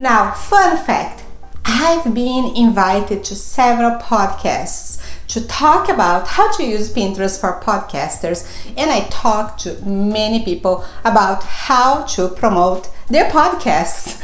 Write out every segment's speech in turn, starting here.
Now, fun fact, I've been invited to several podcasts to talk about how to use Pinterest for podcasters, and I talk to many people about how to promote their podcasts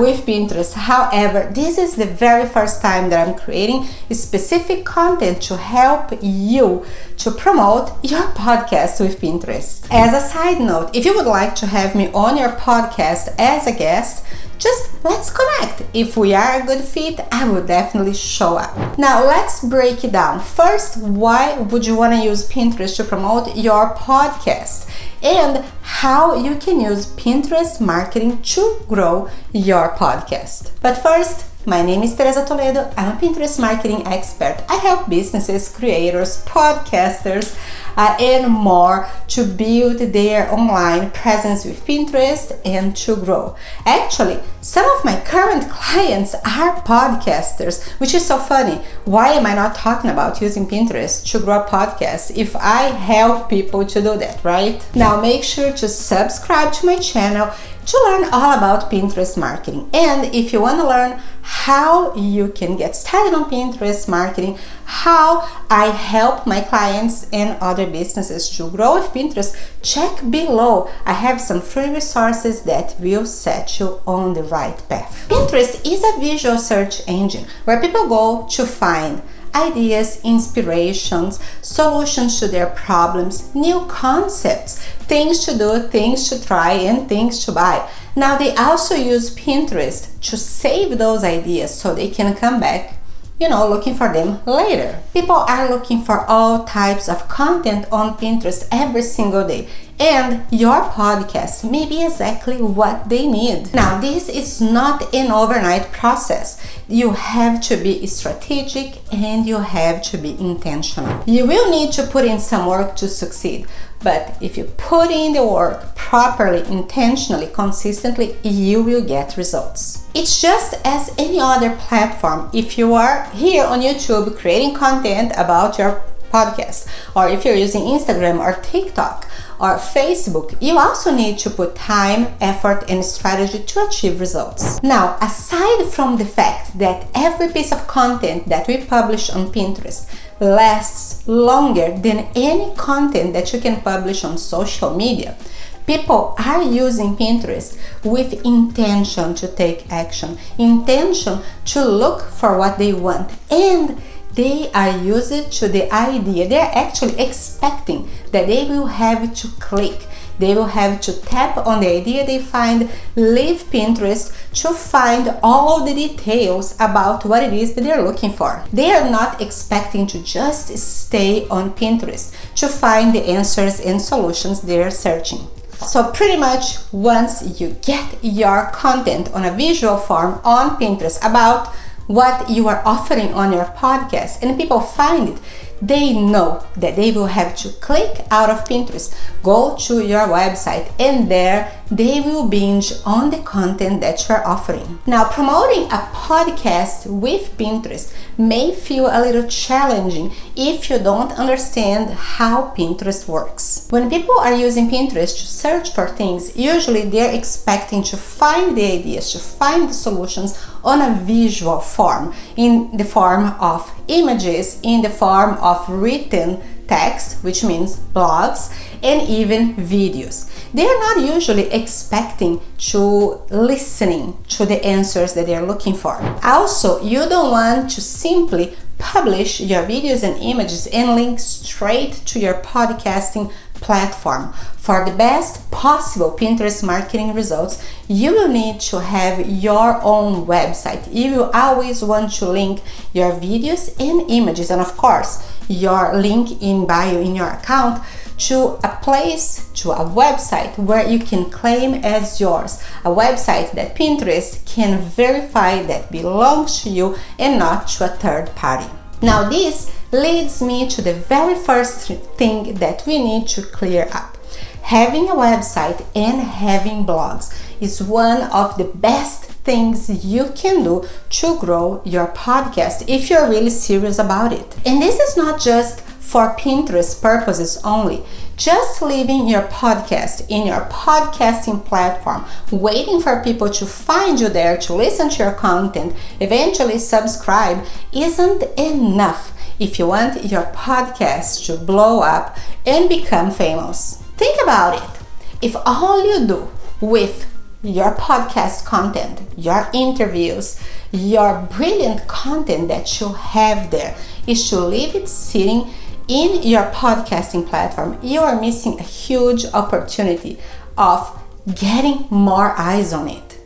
with Pinterest. However, this is the very first time that I'm creating specific content to help you to promote your podcast with Pinterest. As a side note, if you would like to have me on your podcast as a guest, just let's connect. If we are a good fit, I will definitely show up. Now let's break it down. First, why would you want to use Pinterest to promote your podcast? And how you can use Pinterest marketing to grow your podcast. But first, my name is Tereza Toledo. I'm a Pinterest marketing expert. I help businesses, creators, podcasters, and more to build their online presence with Pinterest and to grow. Actually, some of my current clients are podcasters, which is so funny. Why am I not talking about using Pinterest to grow a podcast if I help people to do that, right? Now make sure to subscribe to my channel to learn all about Pinterest marketing. And if you want to learn how you can get started on Pinterest marketing, how I help my clients and other businesses to grow with Pinterest, check below. I have some free resources that will set you on the right path. Pinterest is a visual search engine where people go to find ideas, inspirations, solutions to their problems, new concepts, things to do, things to try, and things to buy. Now they also use Pinterest to save those ideas so they can come back, looking for them later. People are looking for all types of content on Pinterest every single day, and your podcast may be exactly what they need. Now, this is not an overnight process. You have to be strategic and you have to be intentional. You will need to put in some work to succeed, but if you put in the work properly, intentionally, consistently, you will get results. It's just as any other platform. If you are here on YouTube creating content about your podcast, or if you're using Instagram or TikTok or Facebook, you also need to put time, effort, and strategy to achieve results. Now, aside from the fact that every piece of content that we publish on Pinterest lasts longer than any content that you can publish on social media, people are using Pinterest with intention to take action, intention to look for what they want, and they are used to the idea. They are actually expecting that they will have to click. They will have to tap on the idea they find, leave Pinterest to find all the details about what it is that they're looking for. They are not expecting to just stay on Pinterest to find the answers and solutions they're searching. So pretty much once you get your content on a visual form on Pinterest about what you are offering on your podcast and people find it, they know that they will have to click out of Pinterest, go to your website, and there they will binge on the content that you're offering. Now, promoting a podcast with Pinterest may feel a little challenging if you don't understand how Pinterest works. When people are using Pinterest to search for things, usually they're expecting to find the ideas, to find the solutions on a visual form, in the form of images, in the form of written text, which means blogs, and even videos. They are not usually expecting to listening to the answers that they're looking for. Also, you don't want to simply publish your videos and images and link straight to your podcasting platform. For the best possible Pinterest marketing results, you will need to have your own website. You will always want to link your videos and images, and of course, your link in bio in your account to a place, to a website where you can claim as yours, a website that Pinterest can verify that belongs to you and not to a third party. Now this leads me to the very first thing that we need to clear up. Having a website and having blogs is one of the best things you can do to grow your podcast if you're really serious about it. And this is not just for Pinterest purposes only, just leaving your podcast in your podcasting platform, waiting for people to find you there to listen to your content, eventually subscribe, isn't enough if you want your podcast to blow up and become famous. Think about it. If all you do with your podcast content, your interviews, your brilliant content that you have there is to leave it sitting in your podcasting platform, you are missing a huge opportunity of getting more eyes on it.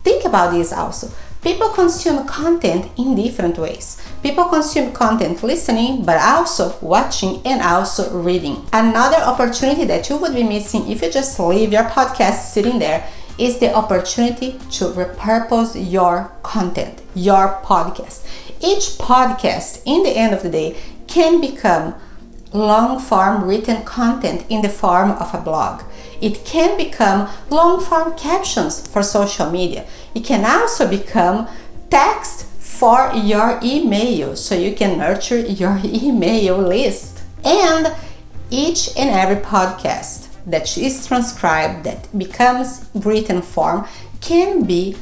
Think about this also. People consume content in different ways. People consume content listening, but also watching and also reading. Another opportunity that you would be missing if you just leave your podcast sitting there is the opportunity to repurpose your content, your podcast. Each podcast, in the end of the day, can become long-form written content in the form of a blog. It can become long-form captions for social media. It can also become text for your email, so you can nurture your email list. And each and every podcast that is transcribed, that becomes written form, can be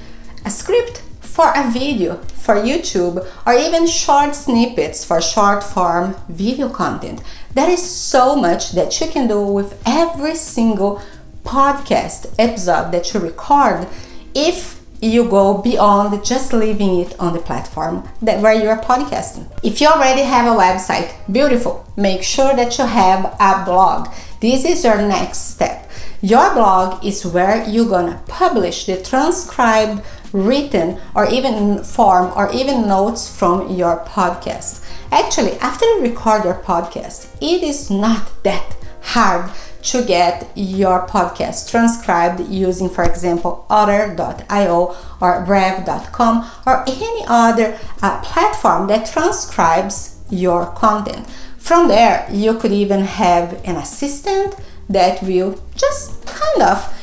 a script for a video for YouTube, or even short snippets for short form video content. There is so much that you can do with every single podcast episode that you record if you go beyond just leaving it on the platform where you are podcasting. If you already have a website, beautiful. Make sure that you have a blog. This is your next step. Your blog is where you're gonna publish the transcribed, written, or even form, or even notes from your podcast. Actually, after you record your podcast, it is not that hard to get your podcast transcribed using, for example, Otter.io or Rev.com or any other platform that transcribes your content. From there, you could even have an assistant that will just kind of,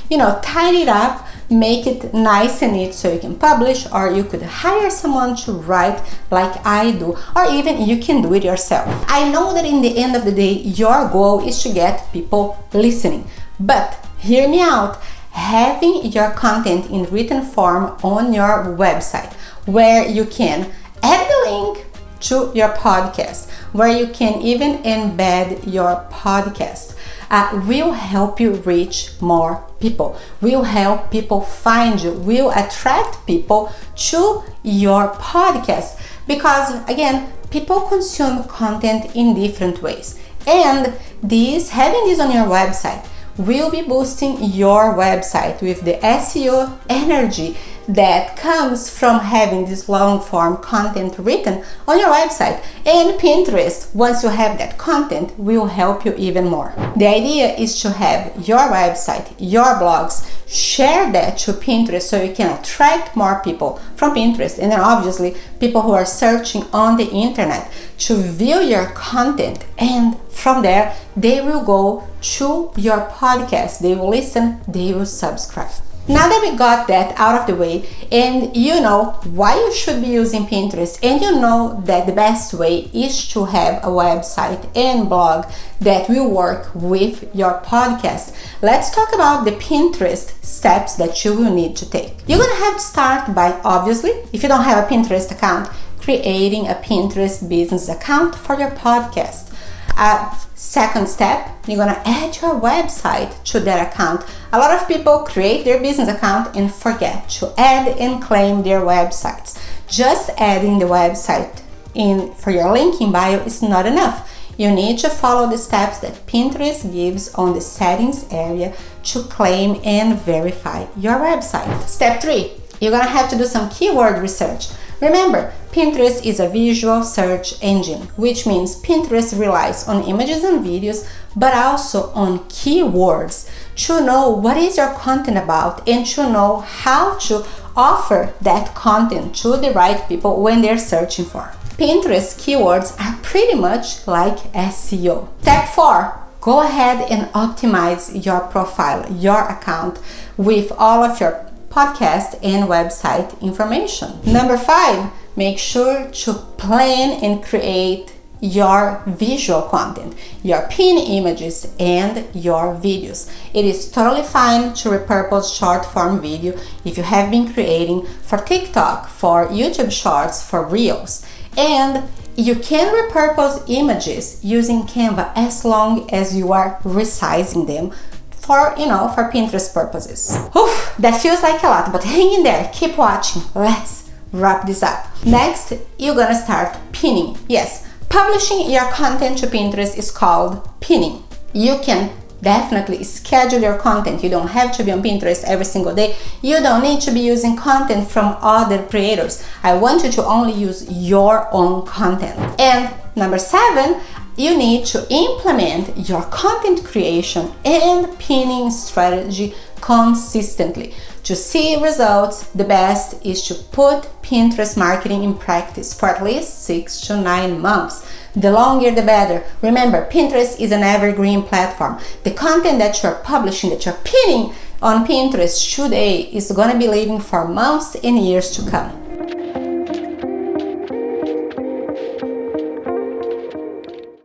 tidy it up, make it nice and neat so you can publish, or you could hire someone to write like I do, or even you can do it yourself. I know that in the end of the day, your goal is to get people listening, but hear me out. Having your content in written form on your website, where you can add the link to your podcast, where you can even embed your podcast, will help you reach more people, will help people find you, will attract people to your podcast. Because again, people consume content in different ways, and having this on your website will be boosting your website with the SEO energy that comes from having this long form content written on your website. And Pinterest, once you have that content, will help you even more. The idea is to have your website, your blogs, share that to Pinterest so you can attract more people from Pinterest, and then obviously people who are searching on the internet to view your content, and from there they will go to your podcast, they will listen, they will subscribe. Now that we got that out of the way, and you know why you should be using Pinterest, and you know that the best way is to have a website and blog that will work with your podcast, let's talk about the Pinterest steps that you will need to take. You're gonna have to start by, obviously, if you don't have a Pinterest account, creating a Pinterest business account for your podcast. Second step, you're gonna add your website to that account. A lot of people create their business account and forget to add and claim their websites. Just adding the website in for your link in bio is not enough. You need to follow the steps that Pinterest gives on the settings area to claim and verify your website. Step 3, you're gonna have to do some keyword research. Remember, Pinterest is a visual search engine, which means Pinterest relies on images and videos, but also on keywords to know what is your content about and to know how to offer that content to the right people when they're searching for. Pinterest keywords are pretty much like SEO. Step 4, go ahead and optimize your profile, your account with all of your podcast and website information. Number 5, make sure to plan and create your visual content, your pin images, and your videos. It is totally fine to repurpose short form video if you have been creating for TikTok, for YouTube Shorts, for Reels. And you can repurpose images using Canva as long as you are resizing them for Pinterest purposes. Oof, that feels like a lot, but hang in there, keep watching. Let's wrap this up. Next, you're gonna start pinning. Yes, publishing your content to Pinterest is called pinning. You can definitely schedule your content. You don't have to be on Pinterest every single day. You don't need to be using content from other creators. I want you to only use your own content. And number 7, you need to implement your content creation and pinning strategy consistently. To see results, the best is to put Pinterest marketing in practice for at least 6 to 9 months. The longer the better. Remember, Pinterest is an evergreen platform. The content that you're publishing, that you're pinning on Pinterest today is gonna be living for months and years to come.